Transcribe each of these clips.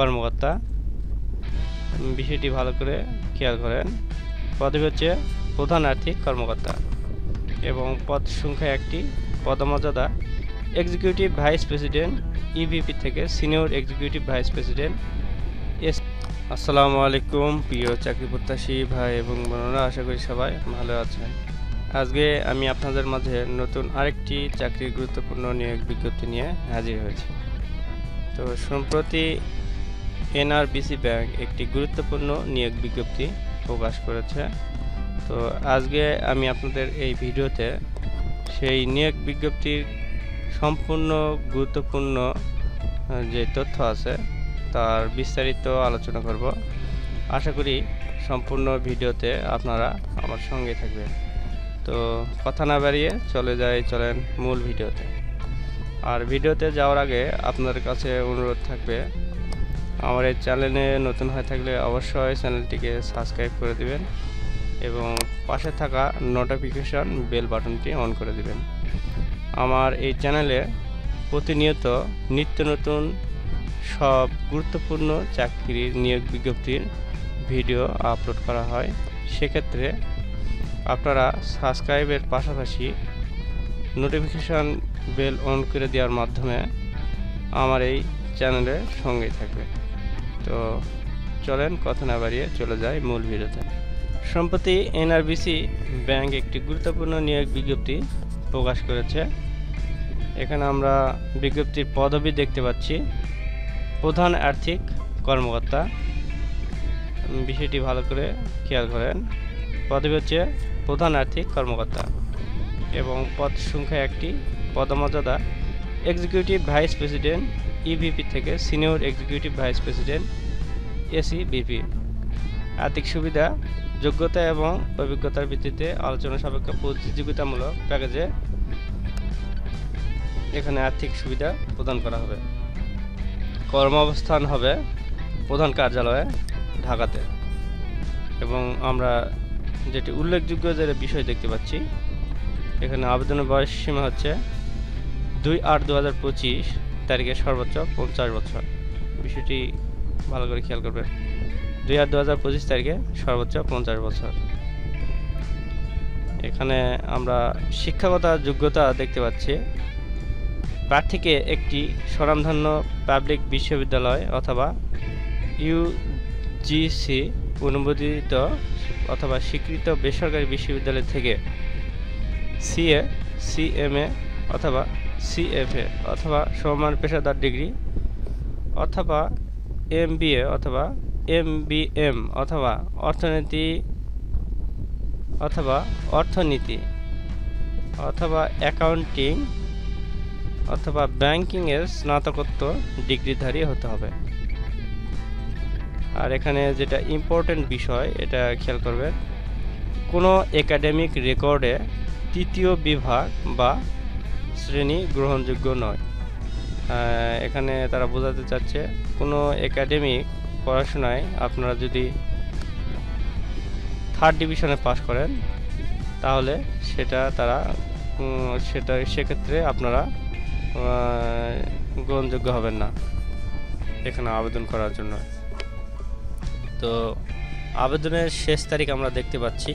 কর্মকর্তা। বিষয়টি ভালো করে খেয়াল করেন। পদবি হচ্ছে প্রধান আর্থিক কর্মকর্তা এবং পদ সংখ্যা একটি। পদমর্যাদা এক্সিকিউটিভ ভাইস প্রেসিডেন্ট ইভিপি থেকে senior executive vice president S. আসসালামু আলাইকুম প্রিয় চাকরি প্রত্যাশী ভাই এবং বোনেরা, আশা করি সবাই ভালো আছেন। আজকে আমি আপনাদের মাঝে নতুন আরেকটি চাকরির গুরুত্বপূর্ণ নিয়োগ বিজ্ঞপ্তি নিয়ে হাজির হয়েছি। তো সম্প্রতি এনআরবিসি ব্যাংক একটি গুরুত্বপূর্ণ নিয়োগ বিজ্ঞপ্তি প্রকাশ করেছে। তো আজকে আমি আপনাদের এই ভিডিওতে সেই নিয়োগ বিজ্ঞপ্তির সম্পূর্ণ গুরুত্বপূর্ণ যে তথ্য আছে তার বিস্তারিত আলোচনা করব। আশা করি সম্পূর্ণ ভিডিওতে আপনারা আমার সঙ্গে থাকবেন। তো কথা না বাড়িয়ে চলেন মূল ভিডিওতে। আর ভিডিওতে যাওয়ার আগে আপনাদের কাছে অনুরোধ থাকবে, আমার এই চ্যানেলে নতুন হয়ে থাকলে অবশ্যই চ্যানেলটিকে সাবস্ক্রাইব করে দিবেন এবং পাশে থাকা নোটিফিকেশন বেল বাটনটি অন করে দিবেন। আমার এই চ্যানেলে প্রতিনিয়ত নিত্য নতুন সব গুরুত্বপূর্ণ চাকরির নিয়োগ বিজ্ঞপ্তির ভিডিও আপলোড করা হয়। সেক্ষেত্রে আপনারা সাবস্ক্রাইবের পাশাপাশি নোটিফিকেশন বেল অন করে দেওয়ার মাধ্যমে আমার এই চ্যানেলের সঙ্গেই থাকবে। তো চলেন কথা না বাড়িয়ে চলে যাই মূল ভিডিওতে। সম্প্রতি এনআরবিসি ব্যাংক একটি গুরুত্বপূর্ণ নিয়োগ বিজ্ঞপ্তি প্রকাশ করেছে। এখানে আমরা বিজ্ঞপ্তির পদবি দেখতে পাচ্ছি প্রধান আর্থিক কর্মকর্তা। বিষয়টি ভালো করে খেয়াল করেন। পদবি হচ্ছে প্রধান আর্থিক কর্মকর্তা এবং পদ সংখ্যা একটি। পদমর্যাদা এক্সিকিউটিভ ভাইস প্রেসিডেন্ট ইভিপি থেকে সিনিয়র এক্সিকিউটিভ ভাইস প্রেসিডেন্ট এসিভিপি। আর্থিক সুবিধা যোগ্যতা এবং অভিজ্ঞতার ভিত্তিতে আলোচনা সাপেক্ষ প্রতিযোগিতামূলক প্যাকেজে এখানে আর্থিক সুবিধা প্রদান করা হবে। কর্মাবস্থান হবে প্রধান কার্যালয়ে ঢাকাতে এবং আমরা যেটি উল্লেখযোগ্য যে বিষয় দেখতে পাচ্ছি, এখানে আবেদনের বয়স সীমা হচ্ছে 2/8/2025 তারিখে সর্বোচ্চ 50 বছর। বিষয়টি ভালো করে খেয়াল করবেন। 2/8/2025 তারিখে সর্বোচ্চ 50 বছর। এখানে আমরা শিক্ষাগত যোগ্যতা দেখতে পাচ্ছি। প্রার্থীকে একটি স্বনামধন্য পাবলিক বিশ্ববিদ্যালয় অথবা ইউজিসি অনুমোদিত অথবা স্বীকৃত বেসরকারি বিশ্ববিদ্যালয় থেকে সিএ, সিএমএ অথবা সিএফএ অথবা সমমান পেশাদার ডিগ্রি অথবা এমবিএ অথবা এমবিএম অথবা অর্থনীতি অথবা অ্যাকাউন্টিং অথবা ব্যাংকিংয়ের স্নাতকোত্তর ডিগ্রিধারী হতে হবে। আর এখানে যেটা ইম্পর্টেন্ট বিষয় এটা খেয়াল করবেন, কোনো একাডেমিক রেকর্ডে তৃতীয় বিভাগ বা শ্রেণী গ্রহণযোগ্য নয়। এখানে তারা বোঝাতে চাচ্ছে কোনো একাডেমিক পড়াশোনায় আপনারা যদি 3rd ডিভিশনে পাস করেন তাহলে সেক্ষেত্রে আপনারা গ্রহণযোগ্য হবেন না এখানে আবেদন করার জন্য। তো আবেদনের শেষ তারিখ আমরা দেখতে পাচ্ছি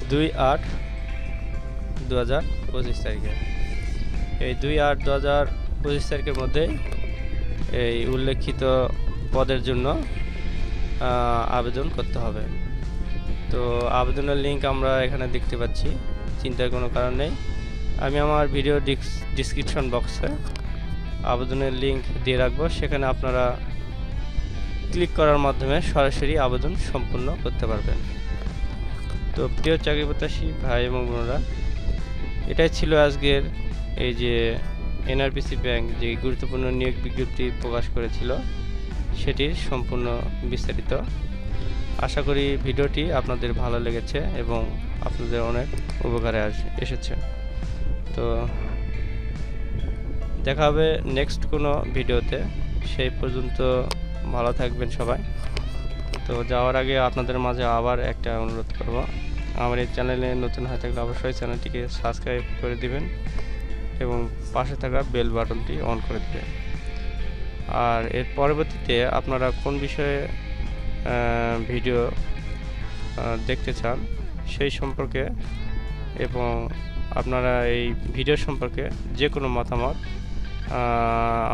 2/8/2025 তারিখে। এই 2/8/2025 তারিখের মধ্যে এই উল্লেখিত পদের জন্য আবেদন করতে হবে। তো আবেদনের লিঙ্ক আমরা এখানে দেখতে পাচ্ছি, চিন্তার কোনো কারণ নেই। আমি আমার ভিডিও ডিসক্রিপশন বক্সে আবেদনের লিঙ্ক দিয়ে রাখবো, সেখানে আপনারা ক্লিক করার মাধ্যমে সরাসরি আবেদন সম্পূর্ণ করতে পারবেন। তো প্রিয় চাকরি প্রত্যাশী ভাই এবং বোনেরা, এটাই ছিল আজকের এই যে এনআরবিসি ব্যাংক যে গুরুত্বপূর্ণ নিয়োগ বিজ্ঞপ্তি প্রকাশ করেছিল সেটির সম্পূর্ণ বিস্তারিত। আশা করি ভিডিওটি আপনাদের ভালো লেগেছে এবং আপনাদের অনেক উপকারে এসেছে। তো দেখা হবে নেক্সট কোনো ভিডিওতে। সেই পর্যন্ত ভালো থাকবেন সবাই। তো যাওয়ার আগে আপনাদের মাঝে আবার একটা অনুরোধ করব, আমার এই চ্যানেলে নতুন হয়ে থাকলে অবশ্যই চ্যানেলটিকে সাবস্ক্রাইব করে দিবেন এবং পাশে থাকা বেল বাটনটি অন করে দিবেন। আর এর পরবর্তীতে আপনারা কোন বিষয়ে ভিডিও দেখতে চান সেই সম্পর্কে এবং আপনারা এই ভিডিও সম্পর্কে যে কোনো মতামত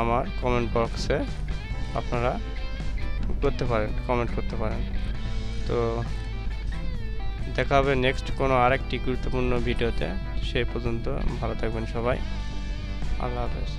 আমার কমেন্ট বক্সে আপনারা কমেন্ট করতে পারেন। তো দেখা হবে নেক্সট কোনো আরেকটি গুরুত্বপূর্ণ ভিডিওতে। সেই পর্যন্ত ভালো থাকবেন সবাই। আল্লাহ হাফেজ।